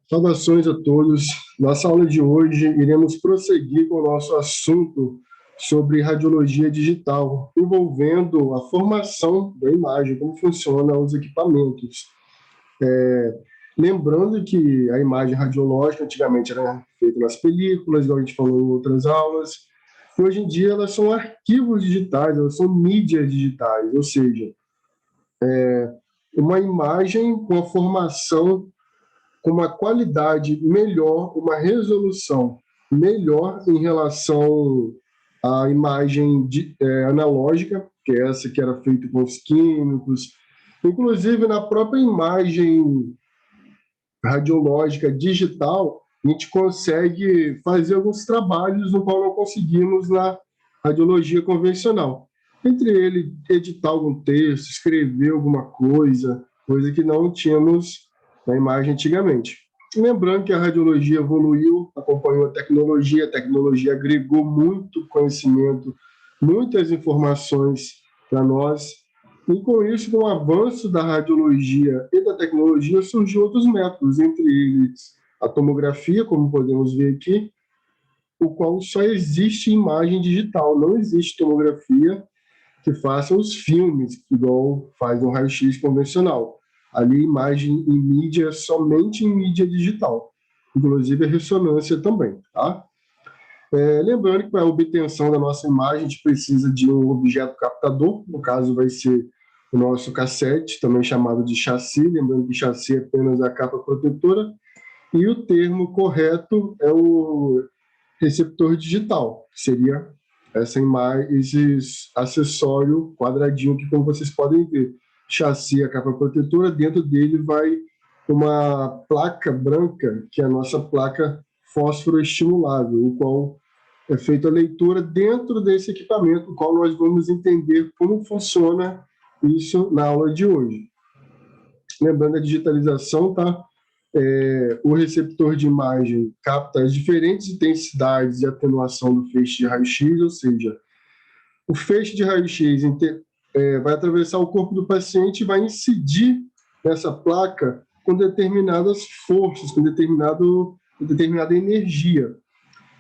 Saudações a todos. Nossa aula de hoje iremos prosseguir com o nosso assunto sobre radiologia digital, envolvendo a formação da imagem, como funcionam os equipamentos. Lembrando que a imagem radiológica antigamente era feita nas películas, igual a gente falou em outras aulas. Hoje em dia elas são arquivos digitais, elas são mídias digitais, ou seja, uma imagem com a formação com uma qualidade melhor, uma resolução melhor em relação à imagem analógica, que é essa que era feita com os químicos. Inclusive, na própria imagem radiológica digital, a gente consegue fazer alguns trabalhos no qual não conseguimos na radiologia convencional. Entre ele, editar algum texto, escrever alguma coisa que não tínhamos na imagem antigamente. Lembrando que a radiologia evoluiu, acompanhou a tecnologia agregou muito conhecimento, muitas informações para nós, e com isso, com o avanço da radiologia e da tecnologia, surgiu outros métodos, entre eles a tomografia, como podemos ver aqui, o qual só existe imagem digital, não existe tomografia que faça os filmes, igual faz no raio-x convencional. Ali, imagem em mídia, somente em mídia digital, inclusive a ressonância também, tá? Lembrando que para a obtenção da nossa imagem, a gente precisa de um objeto captador, no caso vai ser o nosso cassete, também chamado de chassi, lembrando que chassi é apenas a capa protetora, e o termo correto é o receptor digital, que seria essa imagem, esse acessório quadradinho que, como vocês podem ver, chassi, a capa protetora, dentro dele vai uma placa branca, que é a nossa placa fósforo estimulável, o qual é feita a leitura dentro desse equipamento, o qual nós vamos entender como funciona isso na aula de hoje. Lembrando a digitalização, tá? O receptor de imagem capta as diferentes intensidades de atenuação do feixe de raio-x, ou seja, o feixe de raio-x vai atravessar o corpo do paciente e vai incidir nessa placa com determinadas forças, com determinada energia.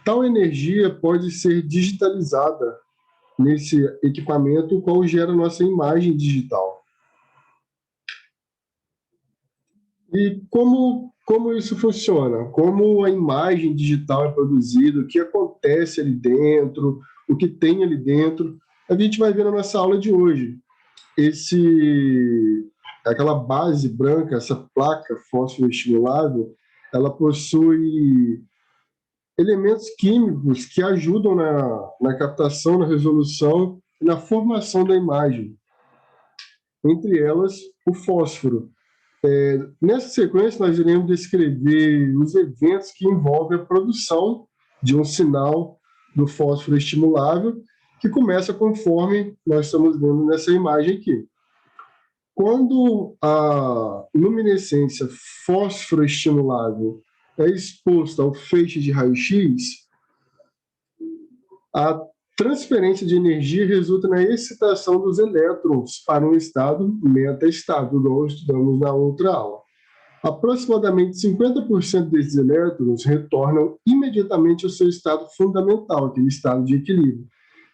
Tal energia pode ser digitalizada nesse equipamento, o qual gera nossa imagem digital. E como isso funciona? Como a imagem digital é produzida, o que acontece ali dentro, o que tem ali dentro, a gente vai ver na nossa aula de hoje. Aquela base branca, essa placa fosforoestimulável, ela possui elementos químicos que ajudam na captação, na resolução e na formação da imagem. Entre elas, o fósforo. Nessa sequência, nós iremos descrever os eventos que envolvem a produção de um sinal do fósforo estimulável, que começa conforme nós estamos vendo nessa imagem aqui. Quando a luminescência fósforo estimulável é exposta ao feixe de raio-x, a transferência de energia resulta na excitação dos elétrons para um estado metaestável, igual estudamos na outra aula. Aproximadamente 50% desses elétrons retornam imediatamente ao seu estado fundamental, aquele estado de equilíbrio,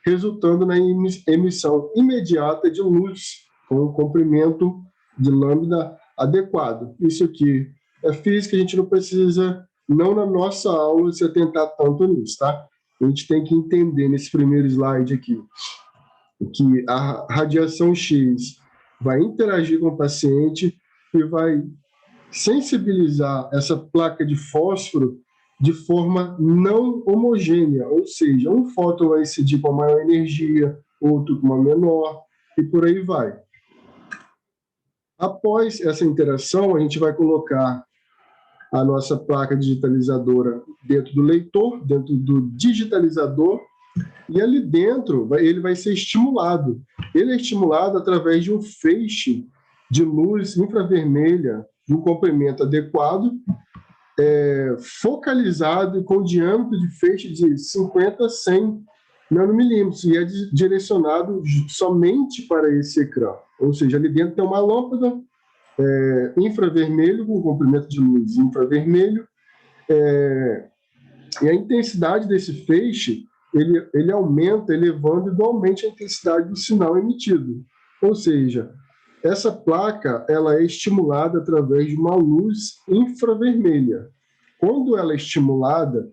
resultando na emissão imediata de luz com um comprimento de lambda adequado. Isso aqui é física, a gente não precisa, não na nossa aula, se atentar tanto nisso, tá? A gente tem que entender nesse primeiro slide aqui que a radiação X vai interagir com o paciente e vai sensibilizar essa placa de fósforo de forma não homogênea, ou seja, um fóton vai incidir com maior energia, outro com uma menor, e por aí vai. Após essa interação, a gente vai colocar a nossa placa digitalizadora dentro do leitor, dentro do digitalizador, e ali dentro ele vai ser estimulado. Ele é estimulado através de um feixe de luz infravermelha de um comprimento adequado, focalizado e com diâmetro de feixe de 50 a 100 nanomilímetros, e é direcionado somente para esse ecrã. Ou seja, ali dentro tem uma lâmpada infravermelho, com comprimento de luz infravermelho, e a intensidade desse feixe, ele aumenta, elevando igualmente a intensidade do sinal emitido. Ou seja, essa placa ela é estimulada através de uma luz infravermelha. Quando ela é estimulada,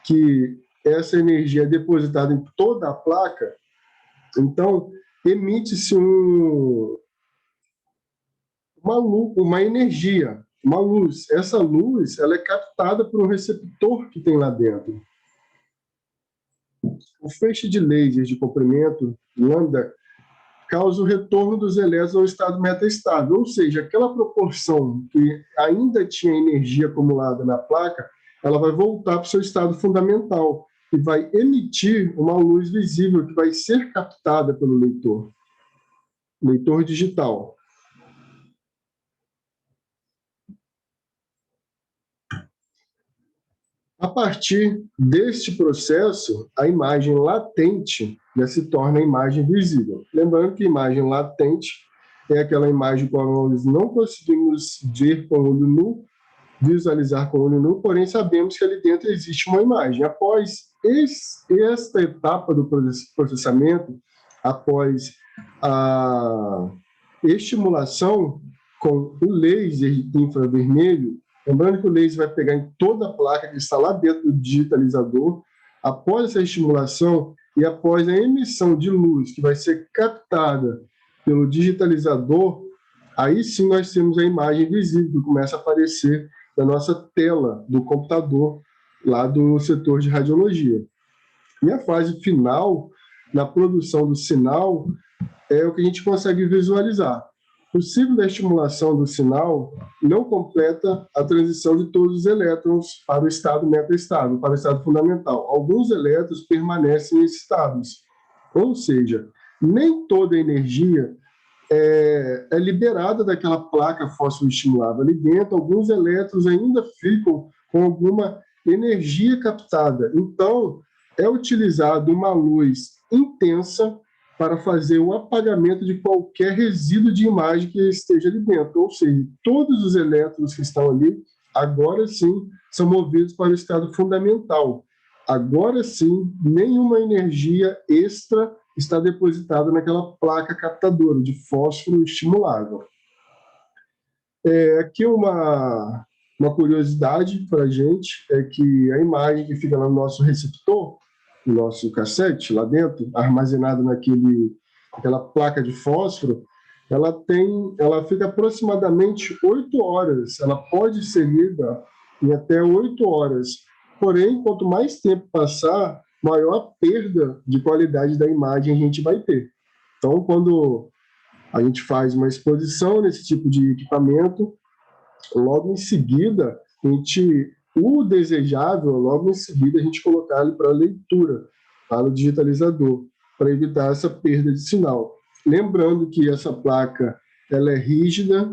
que essa energia é depositada em toda a placa, então emite-se uma energia, uma luz. Essa luz ela é captada por um receptor que tem lá dentro. O feixe de lasers de comprimento lambda causa o retorno dos elétrons ao estado metaestável, ou seja, aquela proporção que ainda tinha energia acumulada na placa, ela vai voltar para o seu estado fundamental e vai emitir uma luz visível que vai ser captada pelo leitor digital. A partir deste processo, a imagem latente já se torna a imagem visível. Lembrando que a imagem latente é aquela imagem com a qual nós não conseguimos ver com o olho nu, visualizar com o olho nu, porém sabemos que ali dentro existe uma imagem. Após esta etapa do processamento, após a estimulação com o laser infravermelho, lembrando que o laser vai pegar em toda a placa que está lá dentro do digitalizador. Após essa estimulação e após a emissão de luz que vai ser captada pelo digitalizador, aí sim nós temos a imagem visível que começa a aparecer na nossa tela do computador lá do setor de radiologia. E a fase final, na produção do sinal, é o que a gente consegue visualizar. O ciclo da estimulação do sinal não completa a transição de todos os elétrons para o estado metaestável, para o estado fundamental. Alguns elétrons permanecem em estados, ou seja, nem toda a energia é liberada daquela placa fosfoestimulada. Ali dentro, alguns elétrons ainda ficam com alguma energia captada. Então, é utilizado uma luz intensa para fazer o apagamento de qualquer resíduo de imagem que esteja ali dentro. Ou seja, todos os elétrons que estão ali, agora sim, são movidos para o estado fundamental. Agora sim, nenhuma energia extra está depositada naquela placa captadora de fósforo estimulável. Aqui uma curiosidade para a gente é que a imagem que fica lá no nosso receptor, no nosso cassete, lá dentro, armazenado naquela placa de fósforo, ela fica aproximadamente 8 horas. Ela pode ser lida em até 8 horas. Porém, quanto mais tempo passar, maior a perda de qualidade da imagem a gente vai ter. Então, quando a gente faz uma exposição nesse tipo de equipamento, logo em seguida, o desejável, logo em seguida, a gente colocar ele para leitura, para o digitalizador, para evitar essa perda de sinal. Lembrando que essa placa ela é rígida,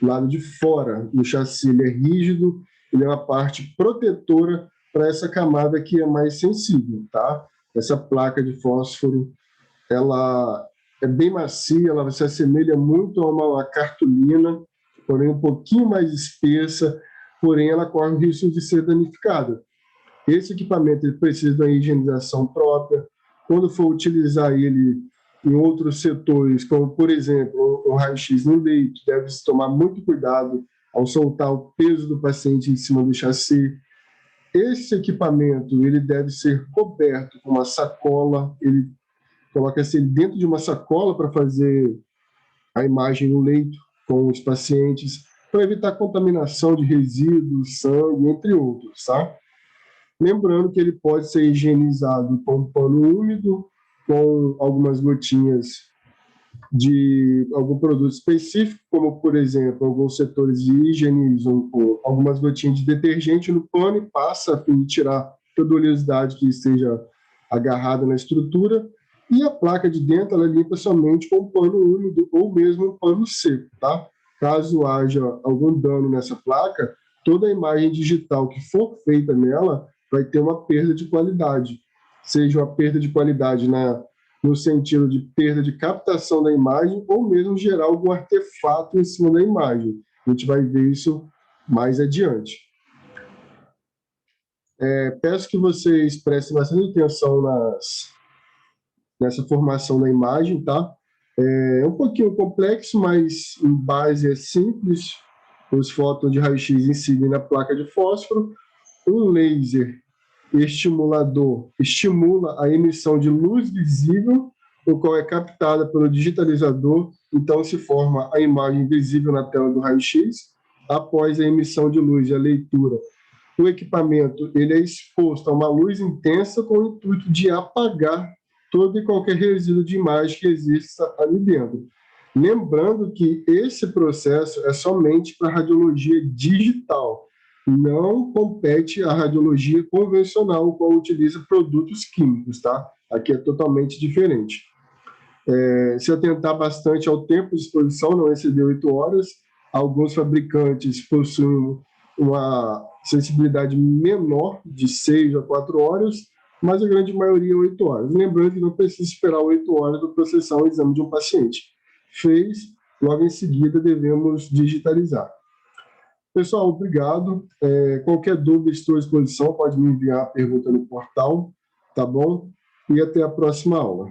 do lado de fora do chassi ele é rígido, ele é uma parte protetora para essa camada que é mais sensível, tá? Essa placa de fósforo, ela é bem macia, ela se assemelha muito a uma cartolina, porém um pouquinho mais espessa, porém ela corre o risco de ser danificada. Esse equipamento ele precisa de uma higienização própria. Quando for utilizar ele em outros setores, como, por exemplo, um raio-x no leito, deve-se tomar muito cuidado ao soltar o peso do paciente em cima do chassi. Esse equipamento ele deve ser coberto com uma sacola, ele coloca-se dentro de uma sacola para fazer a imagem no leito com os pacientes, para evitar contaminação de resíduos, sangue, entre outros, tá? Lembrando que ele pode ser higienizado com um pano úmido, com algumas gotinhas de algum produto específico, como, por exemplo, alguns setores higienizam com algumas gotinhas de detergente no pano e passa a fim de tirar toda a oleosidade que esteja agarrada na estrutura, e a placa de dentro ela limpa somente com um pano úmido ou mesmo um pano seco, tá? Caso haja algum dano nessa placa, toda a imagem digital que for feita nela vai ter uma perda de qualidade, seja uma perda de qualidade no sentido de perda de captação da imagem, ou mesmo gerar algum artefato em cima da imagem. A gente vai ver isso mais adiante. Peço que vocês prestem bastante atenção nessa formação da imagem, tá? É um pouquinho complexo, mas em base é simples. Os fótons de raio-x incidem na placa de fósforo. Um laser estimulador estimula a emissão de luz visível, o qual é captada pelo digitalizador, então se forma a imagem visível na tela do raio-x. Após a emissão de luz e a leitura, o equipamento ele é exposto a uma luz intensa com o intuito de apagar todo e qualquer resíduo de imagem que exista ali dentro. Lembrando que esse processo é somente para radiologia digital, não compete à radiologia convencional, qual utiliza produtos químicos, tá? Aqui é totalmente diferente. Se atentar bastante ao tempo de exposição, não exceder 8 horas. Alguns fabricantes possuem uma sensibilidade menor, de 6 a 4 horas, mas a grande maioria é 8 horas. Lembrando que não precisa esperar 8 horas para processar o exame de um paciente. Fez, logo em seguida devemos digitalizar. Pessoal, obrigado. Qualquer dúvida, estou à disposição, pode me enviar a pergunta no portal, tá bom? E até a próxima aula.